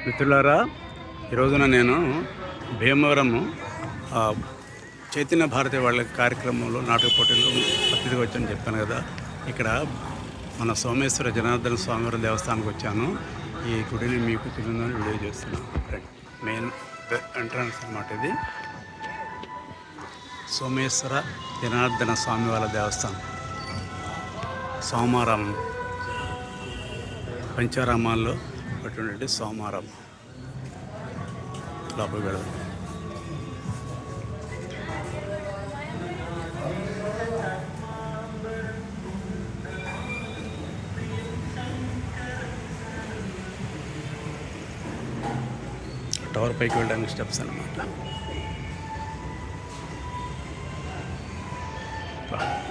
మిత్రులారా, ఈరోజున నేను భీమవరము చైతన్య భారతి వాళ్ళ కార్యక్రమంలో నాటక పోటీల్లో అతిథిగా వచ్చాను చెప్పాను కదా. ఇక్కడ మన సోమేశ్వర జనార్దన స్వామివారి దేవస్థానానికి వచ్చాను. ఈ గుడిని మీకు తెలియదని వీడియో చేస్తున్నాను. మెయిన్ ఎంట్రన్స్ అన్నమాట ఇది. సోమేశ్వర జనార్దన స్వామి వాళ్ళ దేవస్థానం, సోమారామం, పంచారామాల్లో అటువంటి సోమారామం. లోపలికి వెళ్ళదు. టవర్ పైకి వెళ్ళడానికి స్టెప్స్ అన్నమాట.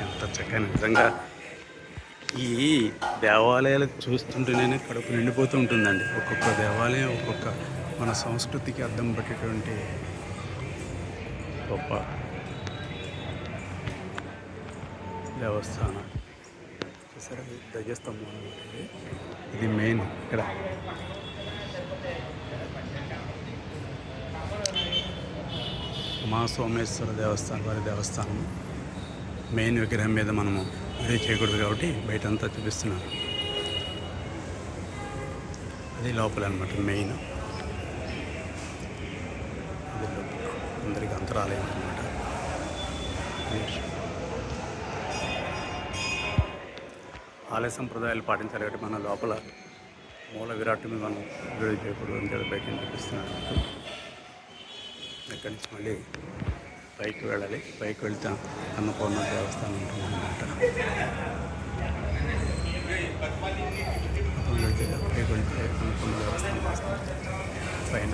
ఎంత చక్కని, నిజంగా ఈ దేవాలయాలు చూస్తుంటేనే కడుపు నిండిపోతూ ఉంటుందండి. ఒక్కొక్క దేవాలయం ఒక్కొక్క మన సంస్కృతికి అద్దం పట్టేటువంటి గొప్ప దేవస్థానం. చూసారా, ధ్వజస్తంభం అనేది ఇది మెయిన్. ఇక్కడ మా సోమేశ్వర దేవస్థానం వారి దేవస్థానం. మెయిన్ విగ్రహం మీద మనము వీడియో చేయకూడదు కాబట్టి బయటంతా చూపిస్తున్నాను. అది లోపల అనమాట మెయిన్. అది లోపల అందరికీ అంతరాలయం అనమాట. ఆలయ సంప్రదాయాలు పాటించాలి కాబట్టి మన లోపల మూల విరాట్ మీద మనం వీడియో చేయకూడదు అంటే బయట చూపిస్తున్నాను. ఇక్కడి నుంచి మళ్ళీ పైకి వెళ్ళాలి. పైకి వెళ్తే అన్నపూర్ణ దేవస్థానం ఉంటుందన్నమాట. పైకి వెళ్తే అన్నపూర్ణ దేవస్థానం వస్తుంది పైన.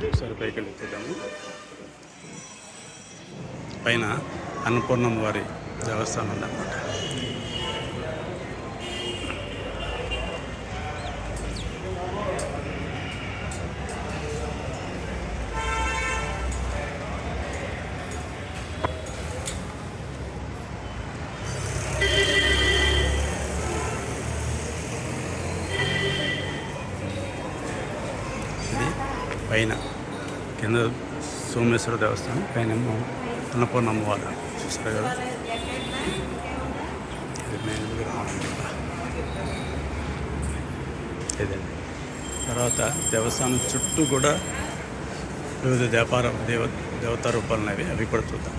ఒకసారి పైకి వెళ్ళిపోతాము. పైన అన్నపూర్ణమ్మ వారి దేవస్థానం ఉందన్నమాట. పైన కింద సోమేశ్వర దేవస్థానం, పైన అన్నపూర్ణమ్మ వారు. చూస్తారు కదా, ఇది మెయిన్ విగ్రహం అనమాట. ఇదండి. తర్వాత దేవస్థానం చుట్టూ కూడా వివిధ దేవతా రూపాలు ఉన్నవి, అవి కూడా చూద్దాం.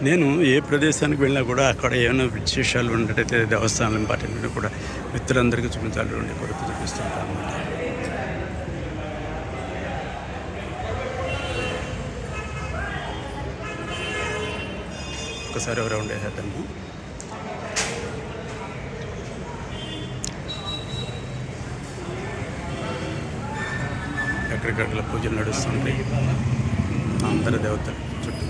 నేను ఏ ప్రదేశానికి వెళ్ళినా కూడా అక్కడ ఏమైనా విశేషాలు ఉన్నట్టయితే దేవస్థానం ఇంపార్టెంట్ కూడా మిత్రులందరికీ చూపించాలి ఉండే కొరకు చూపిస్తుంటాను అన్నమాట. ఒకసారి ఎవరో ఉండేసేద్దాము. ఎక్కడికక్కడ పూజలు నడుస్తుంటాయి అందరి దేవతలు చుట్టూ.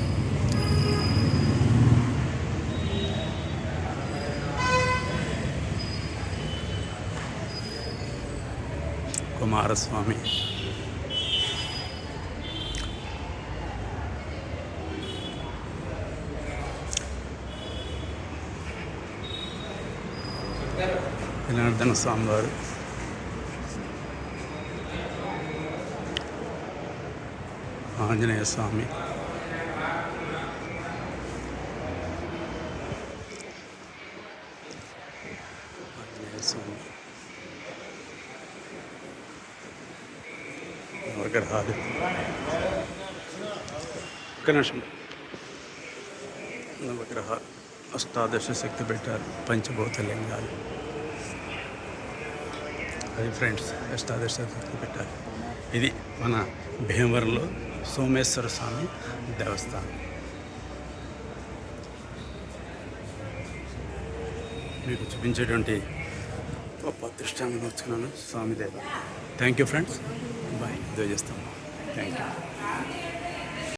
కుమారస్వామి, జనార్దన స్వామి వారు, ఆంజనేయ స్వామి, విగ్రహాలు. ఒక్క నిమిషం. విగ్రహాలు, అష్టాదశ శక్తి పెట్టారు, పంచభూత లింగాలు. అది ఫ్రెండ్స్, అష్టాదశ శక్తి పెట్టారు. ఇది మన భీమవరంలో సోమేశ్వర స్వామి దేవస్థానం. మీకు చూపించేటువంటి గొప్ప అదృష్టాన్ని వచ్చుకున్నాను స్వామి దేవ. Thank you friends. బాయ్. ఇదే చేస్తాము. Thank you.